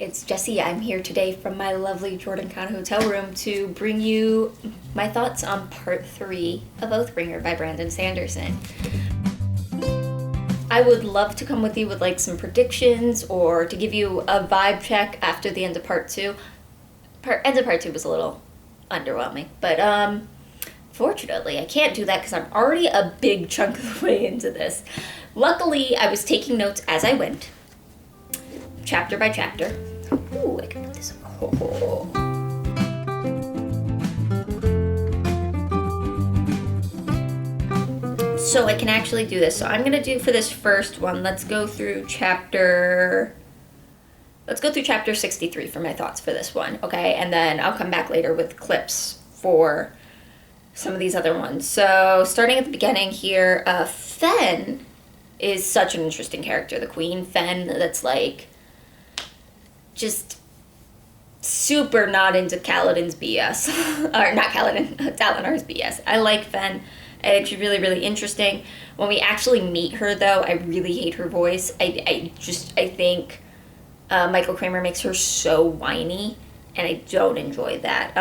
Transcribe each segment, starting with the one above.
it's Jessi. I'm here today from my lovely Jordan Con hotel room to bring you my thoughts on part 3 of Oathbringer by Brandon Sanderson. I would love to come with you with like some predictions or to give you a vibe check after the end of part 2. End of part 2 was a little underwhelming, but fortunately I can't do that because I'm already a big chunk of the way into this. Luckily, I was taking notes as I went, chapter by chapter. Ooh, I can put this up. Oh. So I can actually do this. So I'm going to do for this first one, let's go through chapter 63 for my thoughts for this one, okay? And then I'll come back later with clips for some of these other ones. So starting at the beginning here, Fen is such an interesting character. The Queen, Fen, that's like just super not into Kaladin's BS. Or not Kaladin, Dalinar's BS. I like Fen. I think she's really, really interesting. When we actually meet her, though, I really hate her voice. I think Michael Kramer makes her so whiny, and I don't enjoy that.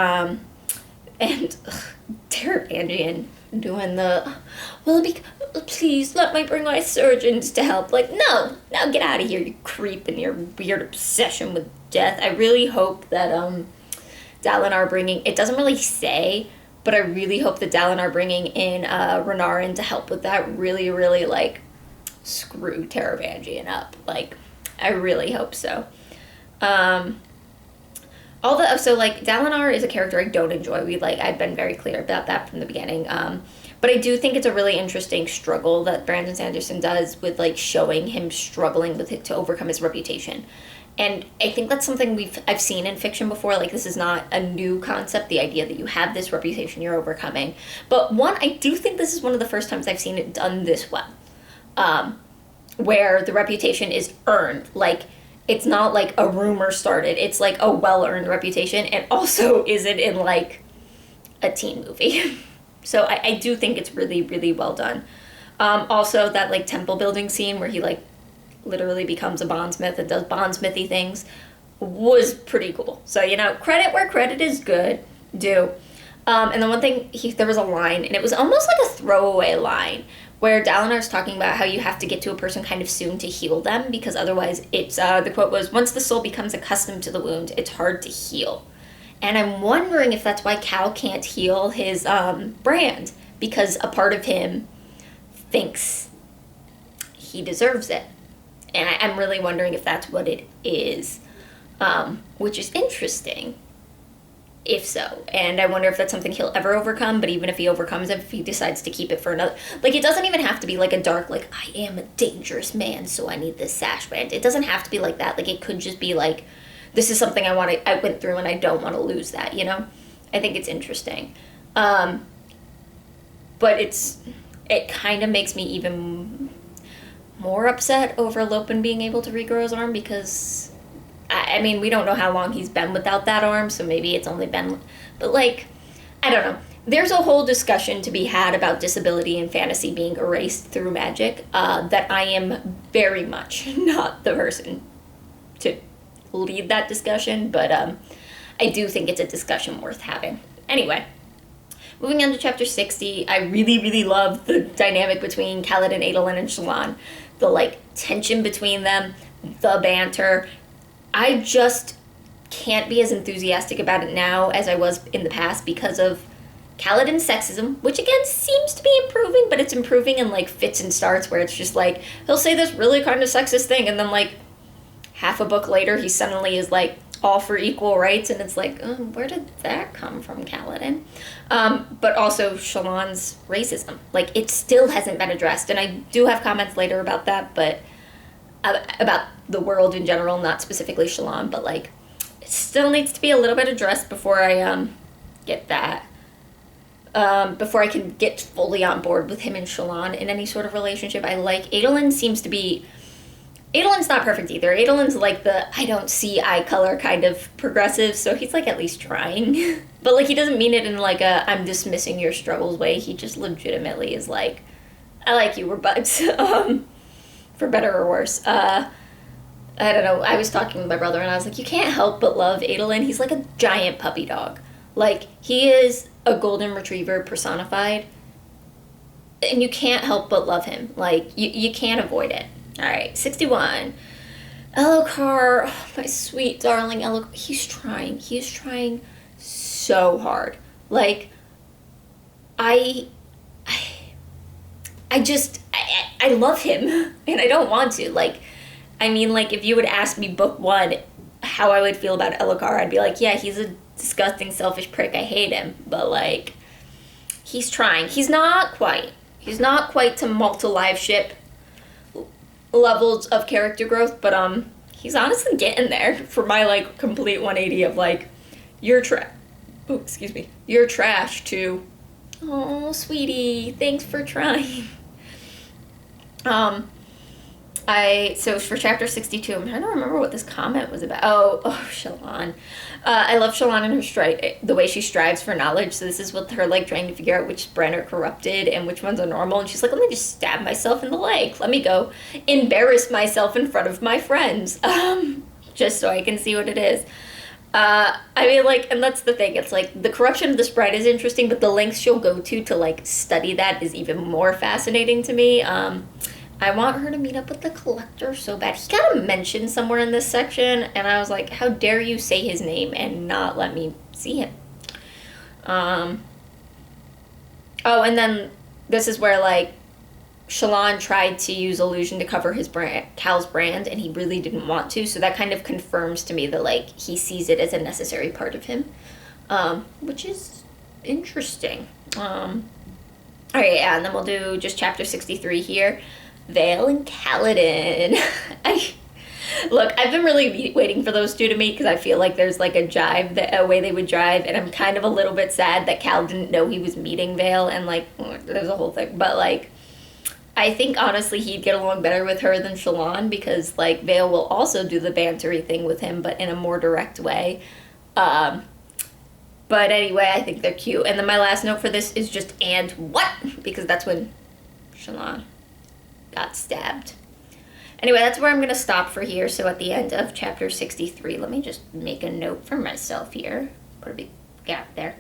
And Taravangian doing the, please let me bring my surgeons to help. Like, no, get out of here, you creep, and your weird obsession with death. I really hope that Dalinar bringing, it doesn't really say, but I really hope that Dalinar bringing in Renarin to help with that really, really, like, screw Taravangian up. Like, I really hope so. So Dalinar is a character I don't enjoy. I've been very clear about that from the beginning. But I do think it's a really interesting struggle that Brandon Sanderson does with, like, showing him struggling with it to overcome his reputation. And I think that's something I've seen in fiction before. Like, this is not a new concept, the idea that you have this reputation you're overcoming. But I do think this is one of the first times I've seen it done this well. Where the reputation is earned. Like, it's not like a rumor started. It's like a well-earned reputation, and also isn't in, like, a teen movie. So I do think it's really, really well done. Also, that, like, temple building scene where he, like, literally becomes a bondsmith and does bondsmithy things was pretty cool. So, credit where credit is due. And the one thing, there was a line, and it was almost like a throwaway line, where Dalinar's talking about how you have to get to a person kind of soon to heal them, because otherwise it's, the quote was, once the soul becomes accustomed to the wound, it's hard to heal. And I'm wondering if that's why Cal can't heal his brand, because a part of him thinks he deserves it. And I'm really wondering if that's what it is, which is interesting, if so. And I wonder if that's something he'll ever overcome, but even if he overcomes it, if he decides to keep it for another... Like, it doesn't even have to be, like, a dark, like, I am a dangerous man, so I need this sash brand. It doesn't have to be like that. Like, it could just be, like, this is something I went through and I don't want to lose that, I think it's interesting. But it kind of makes me even more upset over Lopen being able to regrow his arm, because... I mean, we don't know how long he's been without that arm, so maybe it's only been... But, like, I don't know. There's a whole discussion to be had about disability and fantasy being erased through magic that I am very much not the person to lead that discussion, but I do think it's a discussion worth having. Anyway, moving on to chapter 60, I really, really love the dynamic between Kaladin, Adolin, and Shallan. The, like, tension between them, the banter... I just can't be as enthusiastic about it now as I was in the past because of Kaladin's sexism, which again seems to be improving, but it's improving in, like, fits and starts where it's just like, he'll say this really kind of sexist thing, and then, like, half a book later he suddenly is, like, all for equal rights, and it's like, where did that come from, Kaladin? But also Shallan's racism. Like, it still hasn't been addressed, and I do have comments later about that, but... about the world in general, not specifically Shallan, but, like, it still needs to be a little bit addressed before I get that. Before I can get fully on board with him and Shallan in any sort of relationship. I like Adolin's not perfect either. Adolin's like the I don't see eye color kind of progressive, so he's, like, at least trying. But, like, he doesn't mean it in, like, a I'm dismissing your struggles way. He just legitimately is like, I like you, we're buds. For better or worse. I don't know, I was talking with my brother and I was like, you can't help but love Adolin. He's like a giant puppy dog. Like, he is a golden retriever personified, and you can't help but love him. Like, you can't avoid it. All right, 61. Elokar, oh, my sweet darling Elokar. He's trying so hard. Like, I love him, and I don't want to. Like, I mean, like, if you would ask me book 1 how I would feel about Elokar, I'd be like, yeah, he's a disgusting, selfish prick. I hate him. But, like, he's trying. He's not quite to multi-live ship levels of character growth, but, he's honestly getting there for my, like, complete 180 of, like, you're trash to, oh, sweetie, thanks for trying. So for chapter 62, I'm trying to remember what this comment was about. Oh, Shallan. I love Shallan and her the way she strives for knowledge. So this is with her, like, trying to figure out which Bren are corrupted and which ones are normal. And she's like, let me just stab myself in the leg. Let me go embarrass myself in front of my friends. Just so I can see what it is. I mean, like, and that's the thing. It's like, the corruption of the sprite is interesting, but the lengths she'll go to, like, study that is even more fascinating to me. I want her to meet up with the collector so bad. He got a mention somewhere in this section, and I was like, how dare you say his name and not let me see him? Oh, and then this is where, like, Shallan tried to use illusion to cover his Cal's brand, and he really didn't want to, so that kind of confirms to me that, like, he sees it as a necessary part of him, which is interesting. Alright, yeah, and then we'll do just chapter 63 here. Vale and Kaladin. Look, I've been really waiting for those two to meet because I feel like there's, like, a way they would jive, and I'm kind of a little bit sad that Cal didn't know he was meeting Vale, and, like, there's a whole thing, but, like, I think, honestly, he'd get along better with her than Shallan because, like, Vale will also do the bantery thing with him, but in a more direct way. But anyway, I think they're cute. And then my last note for this is just, and what? Because that's when Shallan got stabbed. Anyway, that's where I'm going to stop for here. So at the end of chapter 63, let me just make a note for myself here. Put a big gap there.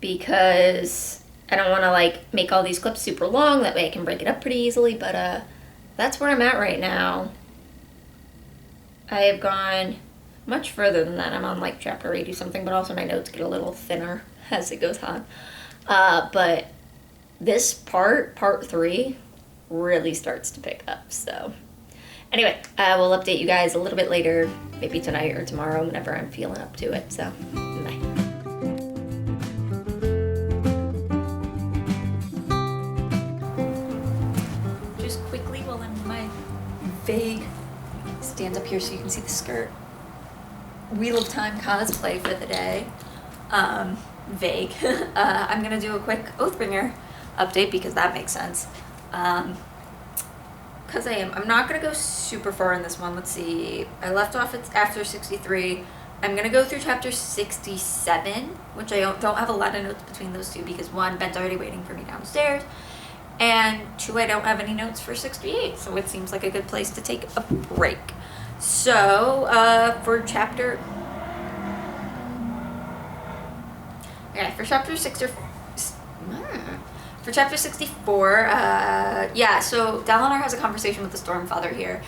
Because I don't want to, like, make all these clips super long. That way I can break it up pretty easily. But that's where I'm at right now. I have gone much further than that. I'm on, like, chapter 80 something. But also my notes get a little thinner as it goes on. But this part 3, really starts to pick up. So anyway, I will update you guys a little bit later. Maybe tonight or tomorrow whenever I'm feeling up to it. So, bye. Vague. Stand up here so you can see the skirt. Wheel of Time cosplay for the day. Vague. I'm gonna do a quick Oathbringer update because that makes sense. Because I'm not gonna go super far in this one. Let's see. I left off after 63. I'm gonna go through chapter 67, which I don't have a lot of notes between those two because 1, Ben's already waiting for me downstairs. And 2, I don't have any notes for 68, so it seems like a good place to take a break. So, for chapter 64, yeah, so Dalinar has a conversation with the Stormfather here,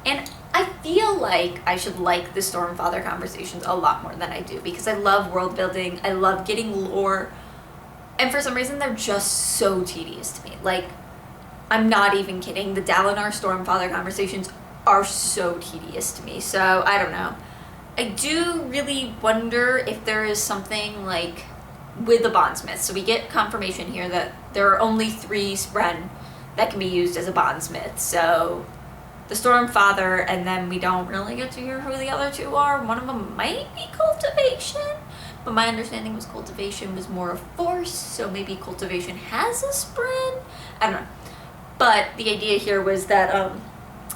and I feel like I should like the Stormfather conversations a lot more than I do, because I love world building, I love getting lore, and for some reason, they're just so tedious to me. Like, I'm not even kidding. The Dalinar Stormfather conversations are so tedious to me. So, I don't know. I do really wonder if there is something, like, with the bondsmith. So we get confirmation here that there are only 3 Spren that can be used as a bondsmith. So, the Stormfather, and then we don't really get to hear who the other 2 are. One of them might be Cultivation. But my understanding was Cultivation was more of Force, so maybe Cultivation has a Spren? I don't know. But the idea here was that,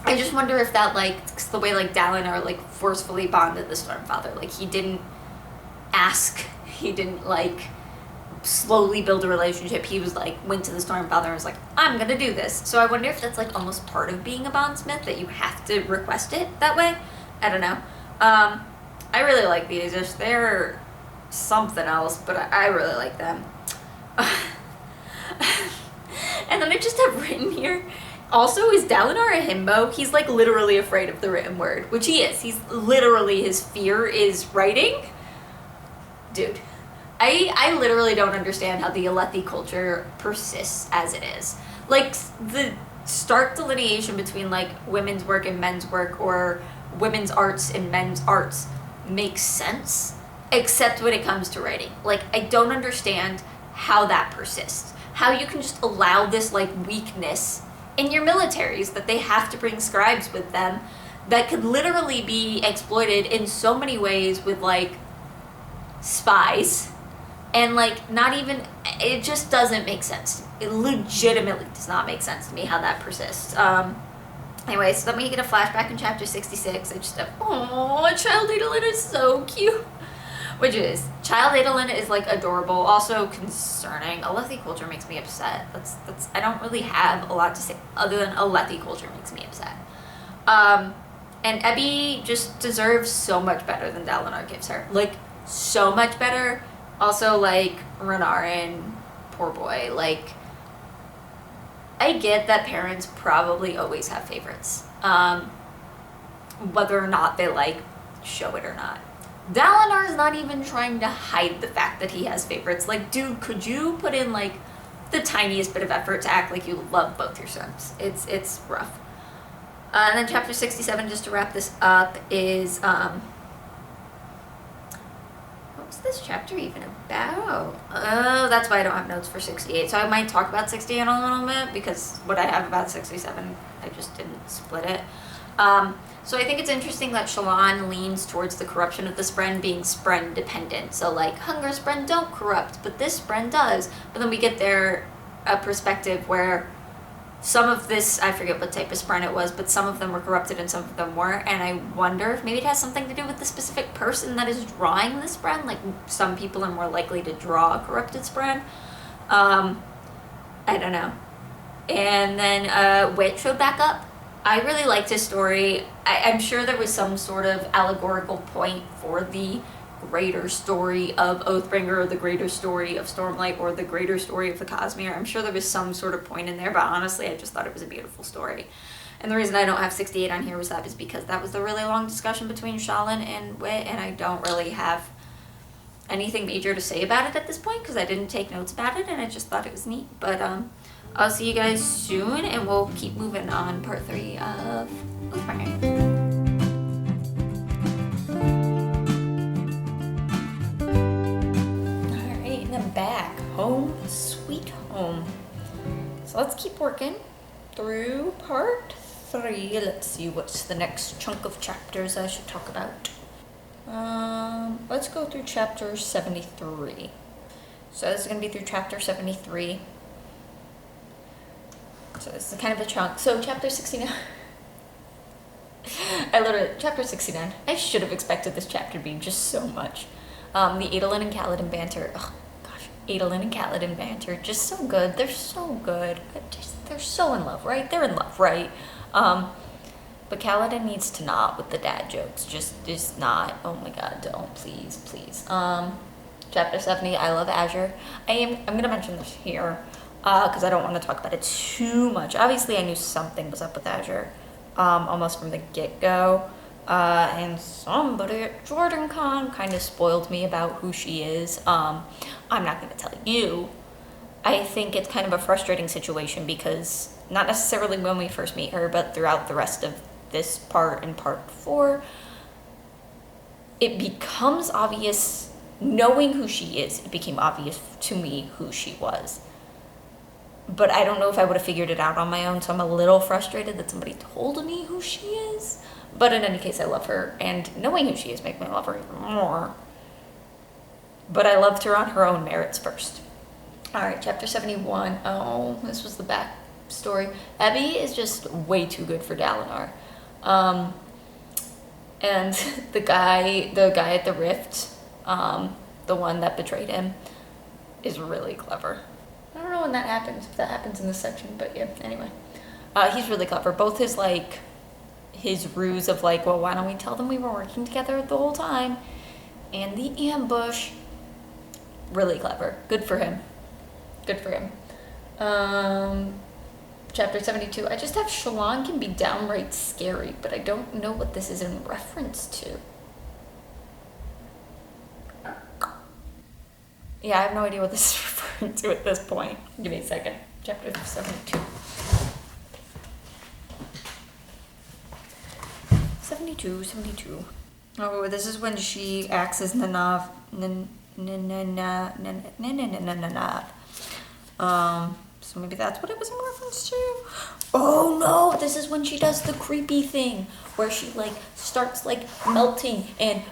I just wonder if that, like, the way, like, Dalinar, like, forcefully bonded the Stormfather. Like, he didn't ask, he didn't, like, slowly build a relationship. He was like, went to the Stormfather and was like, I'm gonna do this. So I wonder if that's like almost part of being a bondsmith, that you have to request it that way. I don't know. I really like these. They're something else, but I really like them. And then I just have written here, also, is Dalinar a himbo? He's like literally afraid of the written word, which he is. He's literally, his fear is writing. Dude, I literally don't understand how the Alethi culture persists as it is. Like, the stark delineation between like women's work and men's work, or women's arts and men's arts, makes sense, except when it comes to writing. Like, I don't understand how that persists. How you can just allow this like weakness in your militaries, that they have to bring scribes with them, that could literally be exploited in so many ways with like spies, and like not even, it just doesn't make sense. It legitimately does not make sense to me how that persists. Anyway, so then we get a flashback in chapter 66. I just have, oh, Child Adolin is so cute. Which is, Child Adolin is like adorable, also concerning. Alethi culture makes me upset. That's I don't really have a lot to say other than Alethi culture makes me upset. And Ebby just deserves so much better than Dalinar gives her. Like, so much better. Also, like, Renarin, poor boy. Like, I get that parents probably always have favorites. Whether or not they, like, show it or not. Dalinar is not even trying to hide the fact that he has favorites. Like, dude, could you put in, like, the tiniest bit of effort to act like you love both your sons? It's rough. And then chapter 67, just to wrap this up, is, what's this chapter even about? Oh, that's why I don't have notes for 68. So I might talk about 68 a little bit, because what I have about 67, I just didn't split it. So I think it's interesting that Shallan leans towards the corruption of the Spren being Spren dependent. So like, Hunger Spren don't corrupt, but this Spren does. But then we get there a perspective where some of this, I forget what type of Spren it was, but some of them were corrupted and some of them weren't. And I wonder if maybe it has something to do with the specific person that is drawing the Spren. Like, some people are more likely to draw a corrupted Spren. I don't know. And then Wit showed back up. I really liked his story. I'm sure there was some sort of allegorical point for the greater story of Oathbringer, or the greater story of Stormlight, or the greater story of the Cosmere. I'm sure there was some sort of point in there, but honestly, I just thought it was a beautiful story. And the reason I don't have 68 on here was because that was the really long discussion between Shallan and Wit, and I don't really have anything major to say about it at this point, because I didn't take notes about it, and I just thought it was neat. But, I'll see you guys soon, and we'll keep moving on part 3 of Oathbringer. Alright, and I'm back. Home, sweet home. So let's keep working through part 3. Let's see what's the next chunk of chapters I should talk about. Let's go through chapter 73. So this is going to be through chapter 73. So this is kind of a chunk. So chapter 69. Chapter 69. I should have expected this chapter to be just so much. The Adolin and Kaladin banter. Oh gosh, Adolin and Kaladin banter. Just so good. They're so good. They're so in love, right? They're in love, right? But Kaladin needs to not with the dad jokes. Just not. Oh my god, don't. Please, please. Chapter 70, I love Azure. I'm going to mention this here. Because I don't want to talk about it too much. Obviously, I knew something was up with Azure, almost from the get-go. And somebody at JordanCon kind of spoiled me about who she is. I'm not going to tell you. I think it's kind of a frustrating situation because, not necessarily when we first meet her, but throughout the rest of this part and part 4, it becomes obvious, knowing who she is, it became obvious to me who she was. But I don't know if I would have figured it out on my own, so I'm a little frustrated that somebody told me who she is. But in any case, I love her, and knowing who she is makes me love her even more. But I loved her on her own merits first. Alright, chapter 71. Oh, this was the back story. Ebby is just way too good for Dalinar. And the guy at the Rift, the one that betrayed him, is really clever. I don't know when that happens, if that happens in this section, but yeah, anyway. He's really clever. Both his, like, his ruse of, like, well, why don't we tell them we were working together the whole time, and the ambush, really clever. Good for him. Good for him. Chapter 72. I just have Shallan can be downright scary, but I don't know what this is in reference to. Yeah, I have no idea what this is referring to at this point. Give me a second. Chapter 72. 72. Oh, this is when she acts as Nanav. So maybe that's what it was in reference to. Oh no, this is when she does the creepy thing where she like starts like melting and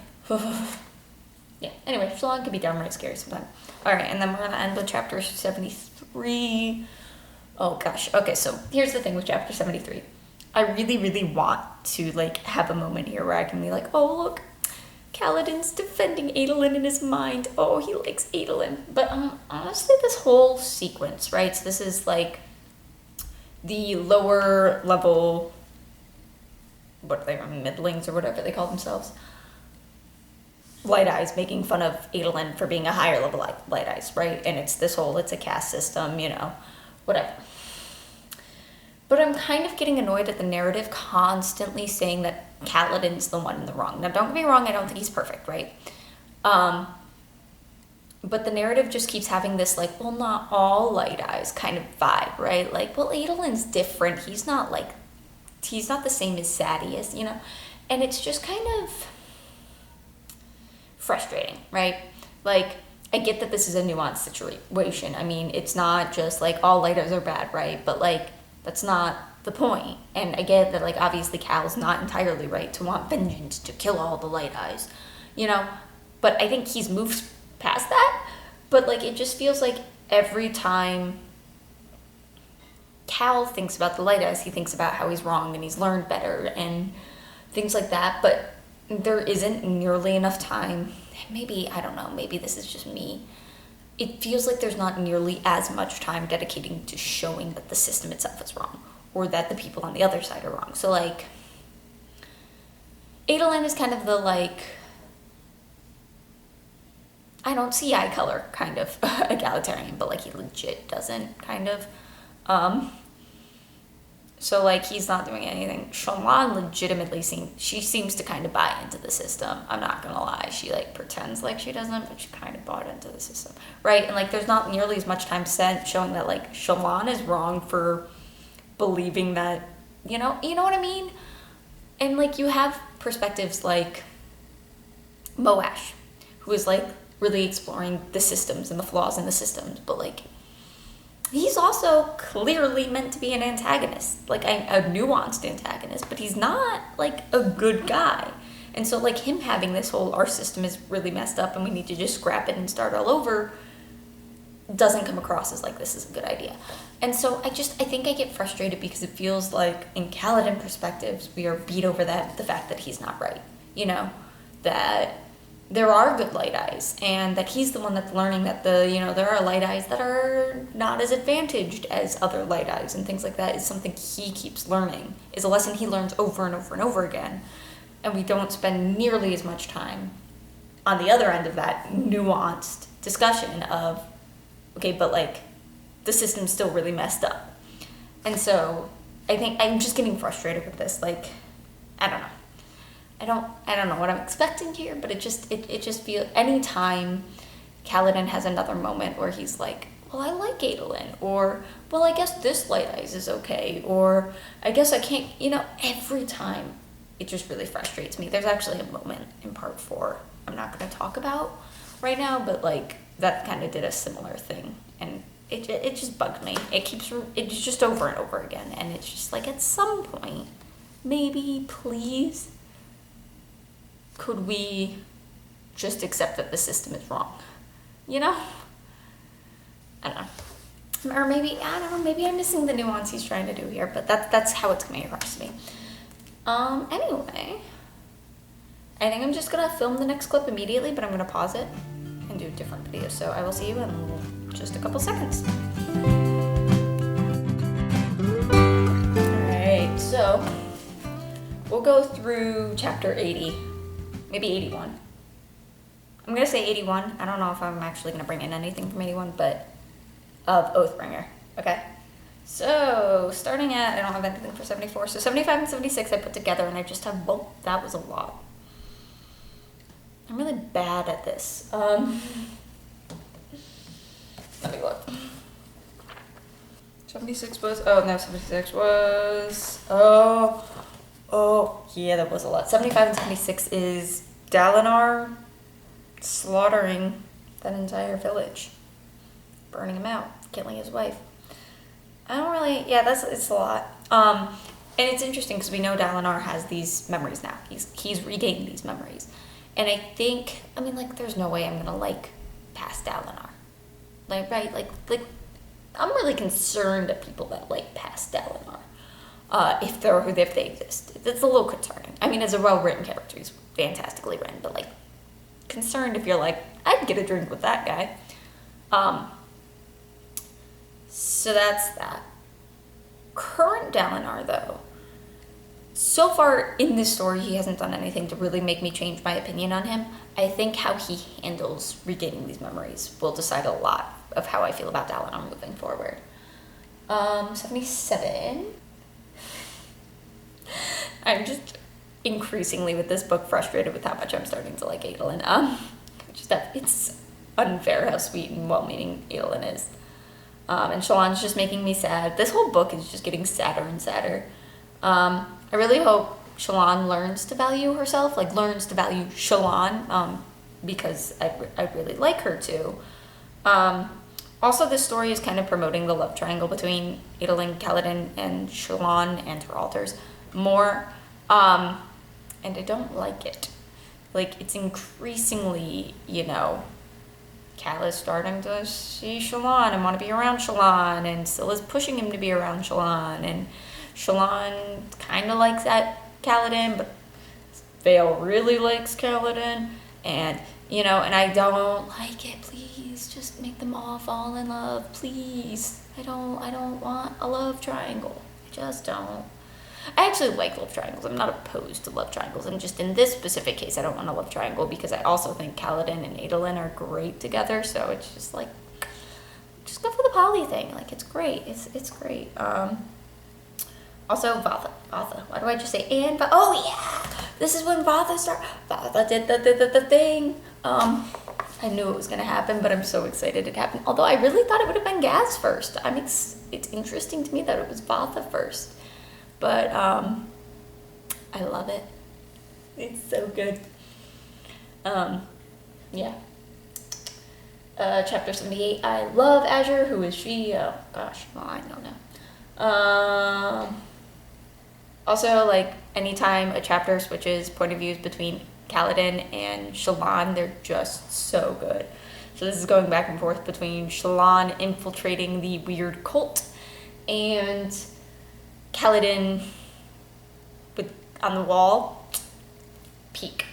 yeah. Anyway, Shallan can be downright scary sometimes. All right, and then we're gonna end with chapter 73. Oh gosh. Okay, so here's the thing with chapter 73. I really, really want to like have a moment here where I can be like, oh look, Kaladin's defending Adolin in his mind. Oh, he likes Adolin. But honestly, this whole sequence, right? So this is like the lower level, what are they, middlings or whatever they call themselves. Light Eyes making fun of Adolin for being a higher level Light Eyes, right? And it's this whole, it's a caste system, you know, whatever. But I'm kind of getting annoyed at the narrative constantly saying that Kaladin's the one in the wrong. Now, don't get me wrong, I don't think he's perfect, right? But the narrative just keeps having this, like, well, not all Light Eyes kind of vibe, right? Like, well, Adolin's different. He's not the same as Sadeas, you know? And it's just kind of frustrating, right? Like, I get that this is a nuanced situation. I mean, it's not just, like, all Light Eyes are bad, right? But, like, that's not the point. And I get that, like, obviously Cal's not entirely right to want vengeance, to kill all the Light Eyes, you know? But I think he's moved past that. But, like, it just feels like every time Cal thinks about the Light Eyes, he thinks about how he's wrong and he's learned better and things like that. But there isn't nearly enough time. Maybe, I don't know, maybe this is just me. It feels like there's not nearly as much time dedicating to showing that the system itself is wrong or that the people on the other side are wrong. So, like, Adolin is kind of the, like, I don't see eye color kind of egalitarian, but, like, he legit doesn't kind of. So, like, he's not doing anything. Shallan legitimately seems to kind of buy into the system. I'm not gonna lie. She, like, pretends like she doesn't, but she kind of bought into the system, right? And, like, there's not nearly as much time spent showing that, like, Shallan is wrong for believing that, you know what I mean? And, like, you have perspectives like Moash, who is, like, really exploring the systems and the flaws in the systems, but, like, he's also clearly meant to be an antagonist, like a nuanced antagonist, but he's not, like, a good guy. And so, like, him having this whole, our system is really messed up and we need to just scrap it and start all over, doesn't come across as, like, this is a good idea. And so I think I get frustrated because it feels like, in Kaladin perspectives, we are beat over the fact that he's not right, you know? That there are good Light Eyes, and that he's the one that's learning that there are Light Eyes that are not as advantaged as other Light Eyes, and things like that is something he keeps learning, is a lesson he learns over and over and over again, and we don't spend nearly as much time on the other end of that nuanced discussion of, okay, but, like, the system's still really messed up. And so I think I'm just getting frustrated with this, like, I don't know. I don't know what I'm expecting here, but it just feels, anytime Kaladin has another moment where he's like, well, I like Adolin, or, well, I guess this Light Eyes is okay, or I guess I can't, every time it just really frustrates me. There's actually a moment in part 4 I'm not going to talk about right now, but, like, that kind of did a similar thing, and it just bugged me. It's just over and over again, and it's just like, at some point, maybe, please, could we just accept that the system is wrong? You know? I don't know. Or maybe, I don't know, maybe I'm missing the nuance he's trying to do here, but that's how it's coming across to me. Anyway, I think I'm just gonna film the next clip immediately, but I'm gonna pause it and do different videos. So I will see you in just a couple seconds. Alright, so we'll go through chapter 80, maybe 81. I'm going to say 81. I don't know if I'm actually going to bring in anything from 81, but of Oathbringer. Okay? So, starting at, I don't have anything for 74. So 75 and 76 I put together, and I just have both. That was a lot. I'm really bad at this. Let me look. 76 was, 76 was, yeah, that was a lot. 75 and 76 is Dalinar slaughtering that entire village. Burning him out, killing his wife. I don't really, yeah, it's a lot. And it's interesting because we know Dalinar has these memories now. He's regained these memories. And I think, I mean, like, there's no way I'm gonna like past Dalinar. Like, right, like, I'm really concerned at people that like past Dalinar. If they exist. It's a little concerning. I mean, as a well-written character, he's fantastically written, but like, concerned if you're like, I'd get a drink with that guy. So that's that. Current Dalinar, though, so far in this story, he hasn't done anything to really make me change my opinion on him. I think how he handles regaining these memories will decide a lot of how I feel about Dalinar moving forward. 77. I'm just increasingly with this book frustrated with how much I'm starting to like Adolin. It's unfair how sweet and well-meaning Adolin is. And Shallan's just making me sad. This whole book is just getting sadder and sadder. I really hope Shallan learns to value herself, like learns to value Shallan, because I really like her too. Also, this story is kind of promoting the love triangle between Adolin, Kaladin, and Shallan and her alters more, and I don't like it. Like, it's increasingly, Cal is starting to see Shallan and want to be around Shallan, and Scylla's pushing him to be around Shallan, and Shallan kind of likes that Kaladin, but Vale really likes Kaladin, and I don't like it. Please, just make them all fall in love, please. I don't want a love triangle. I just don't. I actually like love triangles. I'm not opposed to love triangles. And just in this specific case, I don't want a love triangle because I also think Kaladin and Adolin are great together. So it's just like, just go for the poly thing. Like, it's great. It's great. Also, Vatha. Why do I just say and? But oh yeah, this is when Vatha started. Vatha did the thing. I knew it was gonna happen, but I'm so excited it happened. Although I really thought it would have been Gaz first. It's interesting to me that it was Vatha first. But, I love it. It's so good. Yeah. Chapter 78, I love Azure. Who is she? Oh, gosh. Well, I don't know. Also, like, anytime a chapter switches point of views between Kaladin and Shallan, they're just so good. So this is going back and forth between Shallan infiltrating the weird cult and Kaladin on the wall. Peak.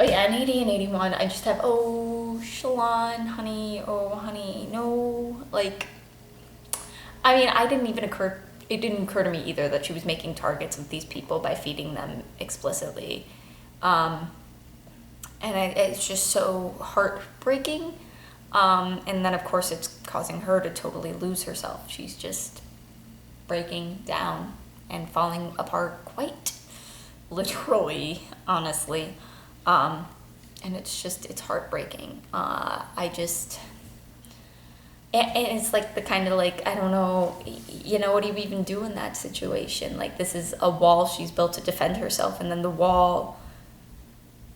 Oh yeah, and 80 and 81, I just have, oh, Shallan, honey, oh, honey, no. Like, I mean, it didn't occur to me either that she was making targets of these people by feeding them explicitly. And it's just so heartbreaking. And then, of course, it's causing her to totally lose herself. She's just breaking down and falling apart quite literally, honestly. And it's heartbreaking. And it's like the kind of like, I don't know, what do you even do in that situation? Like, this is a wall she's built to defend herself, and then the wall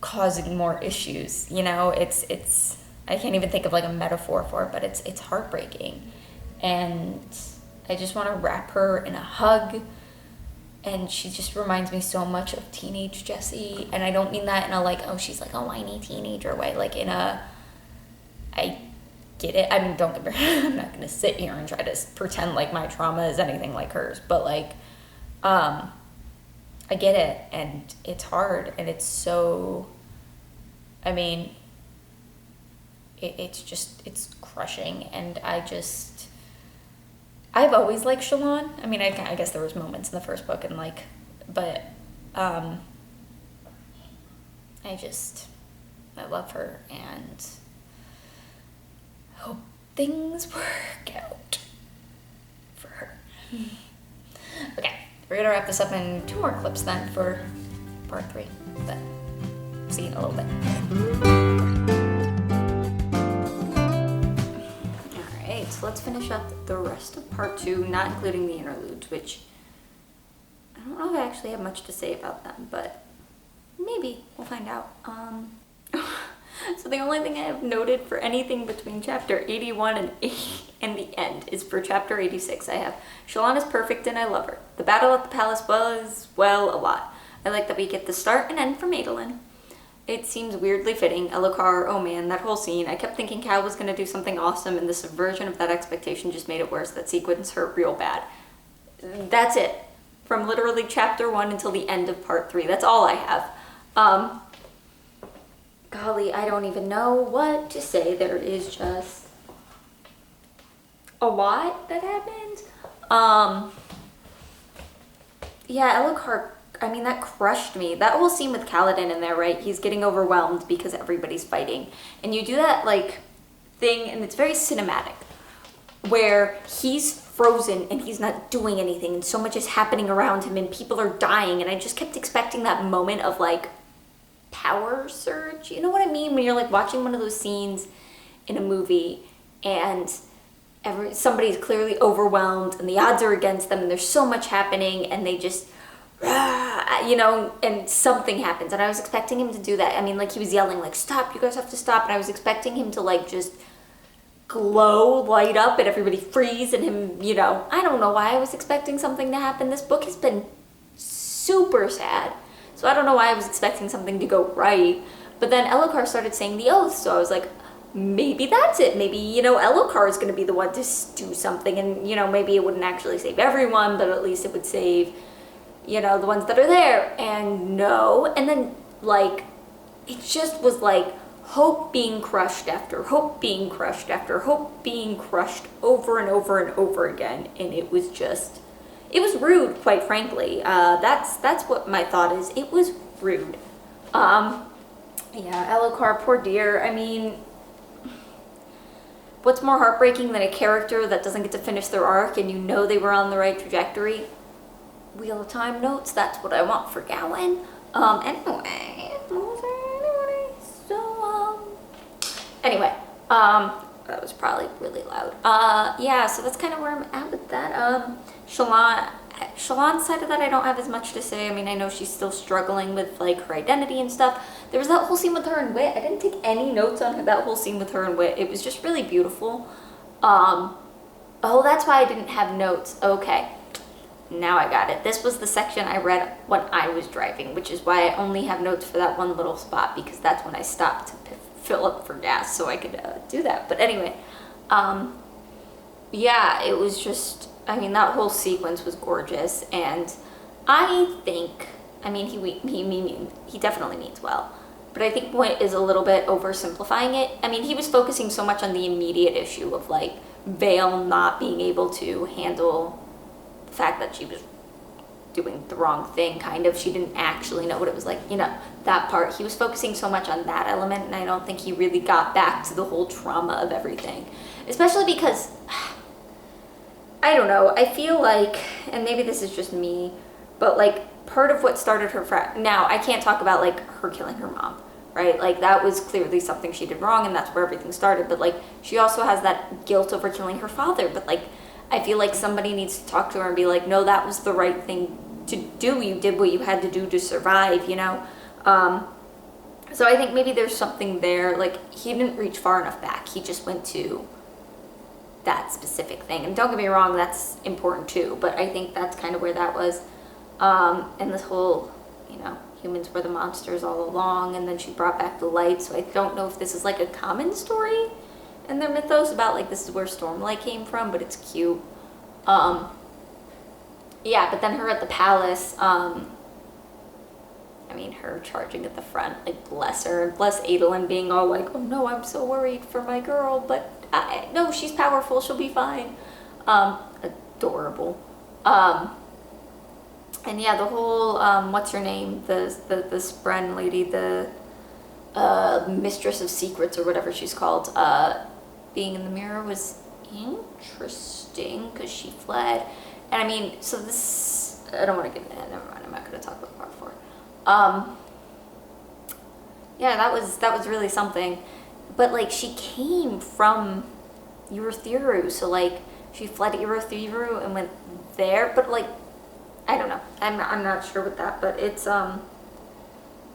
causing more issues, it's, I can't even think of like a metaphor for it, but it's heartbreaking. And I just want to wrap her in a hug, and she just reminds me so much of teenage Jessi, and I don't mean that in a like, oh, she's like a whiny teenager way, like in a, I get it. I mean, don't get me wrong, I'm not going to sit here and try to pretend like my trauma is anything like hers, but like, I get it, and it's hard, and it's so, I mean, it's crushing, and I've always liked Shallan. I mean, I guess there was moments in the first book and like, but I love her and hope things work out for her. Okay, we're gonna wrap this up in 2 more clips then for part 3, but see you in a little bit. Alright, so let's finish up the rest of part 2, not including the interludes, which I don't know if I actually have much to say about them, but maybe we'll find out. So the only thing I have noted for anything between chapter 81 and the end is for chapter 86. I have Shallan is perfect and I love her. The battle at the palace was, well, a lot. I like that we get the start and end from Adolin. It seems weirdly fitting. Elokar, oh man, that whole scene. I kept thinking Cal was going to do something awesome, and the subversion of that expectation just made it worse. That sequence hurt real bad. That's it. From literally chapter 1 until the end of part 3. That's all I have. Golly, I don't even know what to say. There is just a lot that happened. Yeah, Elokar, I mean, that crushed me. That whole scene with Kaladin in there, right? He's getting overwhelmed because everybody's fighting. And you do that, like, thing, and it's very cinematic, where he's frozen and he's not doing anything, and so much is happening around him, and people are dying, and I just kept expecting that moment of, like, power surge. You know what I mean? When you're, like, watching one of those scenes in a movie, and somebody's clearly overwhelmed, and the odds are against them, and there's so much happening, and they just... you know, and something happens, and I was expecting him to do that. I mean, like, he was yelling, like, stop, you guys have to stop, and I was expecting him to, like, just glow, light up, and everybody freeze, and him, you know, I don't know why I was expecting something to happen. This book has been super sad, so I don't know why I was expecting something to go right. But then Elokar started saying the oath, so I was like, maybe that's it. Maybe, you know, Elokar is going to be the one to do something, and, you know, maybe it wouldn't actually save everyone, but at least it would save, you know, the ones that are there. And no. And then, like, it just was like hope being crushed after hope being crushed after hope being crushed over and over and over again. And it was just, it was rude, quite frankly. That's what my thought is. It was rude. Yeah, Elokar, poor dear. I mean, what's more heartbreaking than a character that doesn't get to finish their arc and you know they were on the right trajectory? Wheel of Time notes, that's what I want for Gowan. Anyway, that was probably really loud. Yeah, so that's kind of where I'm at with that. Shallan's side of that, I don't have as much to say. I mean, I know she's still struggling with, like, her identity and stuff. There was that whole scene with her and Wit. I didn't take any notes on that whole scene with her and Wit. It was just really beautiful. Oh, that's why I didn't have notes. Okay. Now I got it. This was the section I read when I was driving, which is why I only have notes for that one little spot, because that's when I stopped to fill up for gas so I could do that. But anyway, yeah, it was just, I mean, that whole sequence was gorgeous, and I think, I mean, he definitely means well, but I think what is a little bit oversimplifying it. I mean, he was focusing so much on the immediate issue of, like, Vale not being able to handle the fact that she was doing the wrong thing, kind of. She didn't actually know what it was like, you know, that part. He was focusing so much on that element, and I don't think he really got back to the whole trauma of everything. Especially because, I don't know, I feel like, and maybe this is just me, but, like, part of what started her now, I can't talk about, like, her killing her mom, right? Like, that was clearly something she did wrong, and that's where everything started. But, like, she also has that guilt over killing her father. But, like, I feel like somebody needs to talk to her and be like, no, that was the right thing to do. You did what you had to do to survive, you know? So I think maybe there's something there. Like, he didn't reach far enough back. He just went to that specific thing. And don't get me wrong, that's important too. But I think that's kind of where that was. And this whole, you know, humans were the monsters all along, and then she brought back the light. So I don't know if this is like a common story in their mythos about, like, this is where Stormlight came from, but it's cute. Yeah, but then her at the palace, I mean, her charging at the front, like, bless her. Bless Adolin being all like, oh no, I'm so worried for my girl, but no, she's powerful, she'll be fine. Adorable. And yeah, the whole, what's her name? The Spren lady, the Mistress of Secrets or whatever she's called, being in the mirror was interesting because she fled. And I mean, so this, I don't want to get into it, never mind, I'm not going to talk about part 4. Yeah, that was really something. But like, she came from Urithiru, so like, she fled Urithiru and went there, but like, I don't know. I'm not sure with that, but it's, then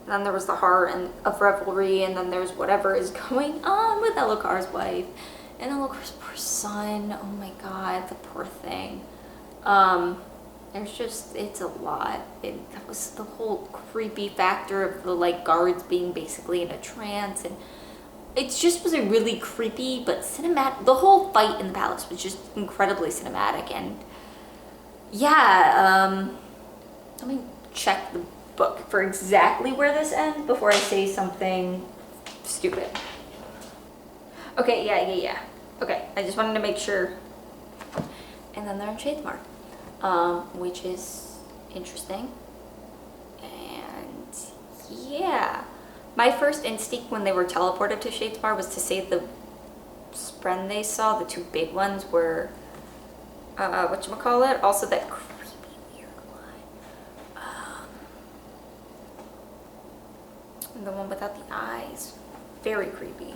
there was the heart of revelry, and then there's whatever is going on with Elokar's wife, and Elokar's poor son. Oh my god, the poor thing. There's just, it's a lot. That was the whole creepy factor of the like guards being basically in a trance, and it just was a really creepy but cinematic. The whole fight in the palace was just incredibly cinematic, and yeah, let me check the book for exactly where this ends before I say something stupid. Okay, yeah. Okay, I just wanted to make sure. And then they're in Shadesmar, which is interesting. And yeah, my first instinct when they were teleported to Shadesmar was to say the Spren they saw, the 2 big ones, were whatchamacallit, also that creepy weird one. And the one without the eyes. Very creepy.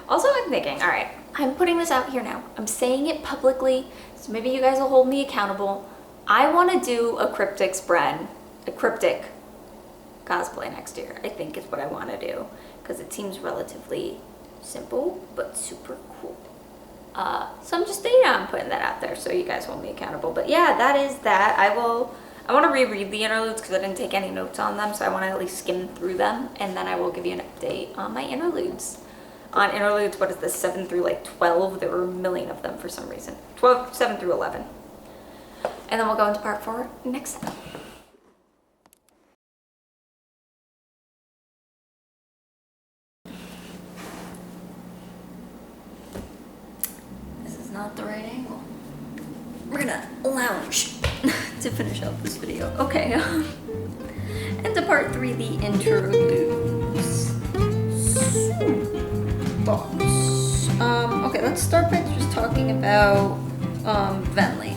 Also, I'm thinking, alright, I'm putting this out here now. I'm saying it publicly, so maybe you guys will hold me accountable. I want to do a cryptic Spren, a cryptic cosplay next year, I think is what I want to do. Because it seems relatively simple, but super cool. So I'm just, I'm putting that out there so you guys hold me accountable. But yeah, that is that. I want to reread the interludes because I didn't take any notes on them, so I want to at least skim through them, and then I will give you an update on my interludes. On interludes, what is this, 7 through like 12? There were a million of them for some reason. 7 through 11. And then we'll go into part 4 next time. Not the right angle. We're gonna lounge to finish up this video. Okay. And to part 3, the interludes. Thoughts. Okay, let's start by just talking about Venli.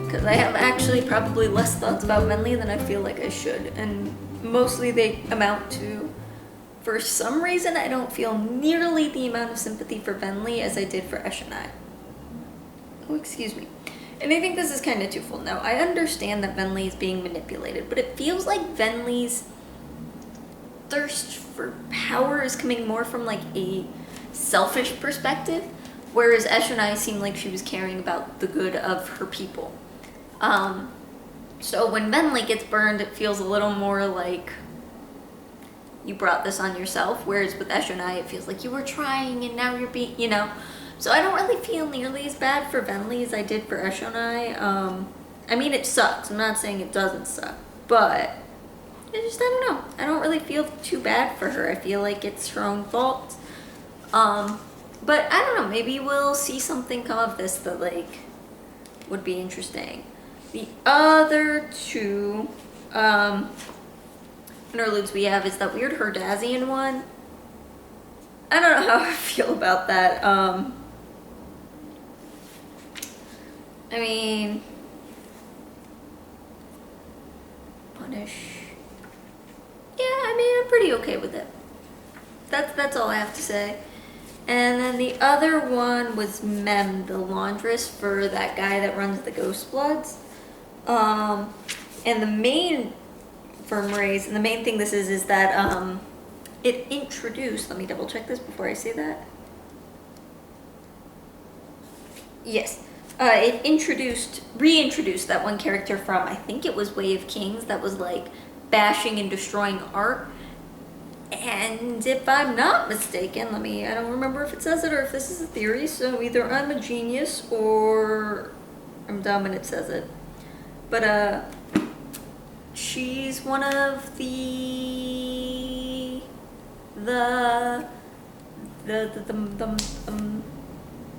Because I have actually probably less thoughts about Venli than I feel like I should. And mostly they amount to, for some reason, I don't feel nearly the amount of sympathy for Venli as I did for Eshonai. Oh, excuse me. And I think this is kind of twofold. Now, I understand that Venli is being manipulated, but it feels like Venli's thirst for power is coming more from like a selfish perspective, whereas Eshonai seemed like she was caring about the good of her people. So when Venli gets burned, it feels a little more like you brought this on yourself, whereas with Eshonai, it feels like you were trying and now you're being, you know. So I don't really feel nearly as bad for Venli as I did for Eshonai. I mean, it sucks. I'm not saying it doesn't suck, but I don't know. I don't really feel too bad for her. I feel like it's her own fault. But I don't know. Maybe we'll see something come of this that like would be interesting. The other 2 interludes we have is that weird Herdazian one. I don't know how I feel about that. I mean, punish. Yeah, I mean, I'm pretty okay with it. That's all I have to say. And then the other one was Mem, the laundress for that guy that runs the Ghost Bloods. And the main for Mraize, and the main thing this is that it introduced. Let me double check this before I say that. Yes. It reintroduced that one character from, I think it was Way of Kings, that was like bashing and destroying art. And if I'm not mistaken, I don't remember if it says it or if this is a theory, so either I'm a genius or I'm dumb and it says it. But she's one of the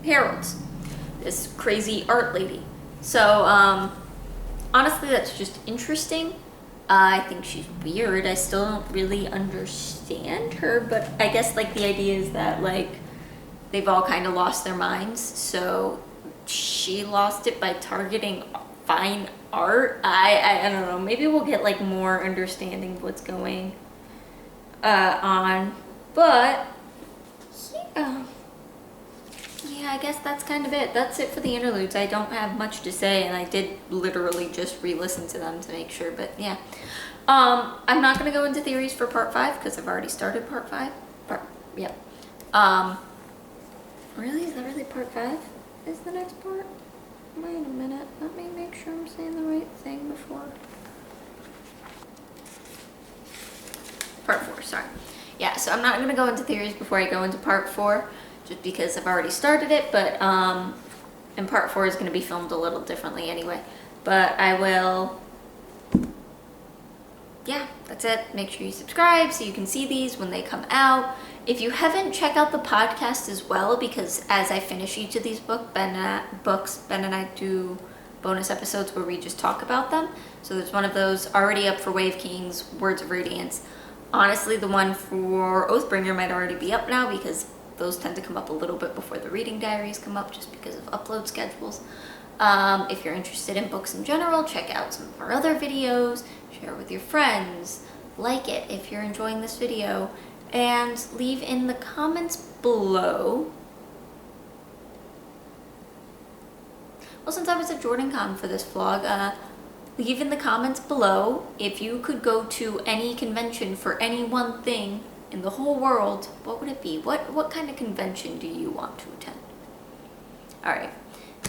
heralds. This crazy art lady. So honestly, that's just interesting. I think she's weird. I still don't really understand her, but I guess like the idea is that like they've all kind of lost their minds, so she lost it by targeting fine art. I don't know. Maybe we'll get like more understanding of what's going on, but yeah, I guess that's kind of it. That's it for the interludes. I don't have much to say, and I did literally just re-listen to them to make sure, but yeah. I'm not gonna go into theories for part 5 because I've already started part 5. Yep. Really? Is that really part 5? Is the next part? Wait a minute. Let me make sure I'm saying the right thing before. Part 4, sorry. Yeah, so I'm not gonna go into theories before I go into part 4, just because I've already started it, but and part 4 is gonna be filmed a little differently anyway. But I will, yeah, that's it. Make sure you subscribe so you can see these when they come out. If you haven't, check out the podcast as well, because as I finish each of these Ben and I do bonus episodes where we just talk about them. So there's one of those already up for Wave Kings, Words of Radiance. Honestly, the one for Oathbringer might already be up now because those tend to come up a little bit before the reading diaries come up just because of upload schedules. If you're interested in books in general, check out some of our other videos, share with your friends, like it if you're enjoying this video, and leave in the comments below. Well, since I was at JordanCon for this vlog, leave in the comments below if you could go to any convention for any one thing in the whole world, what would it be? What kind of convention do you want to attend? All right.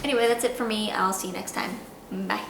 Anyway, that's it for me. I'll see you next time. Bye.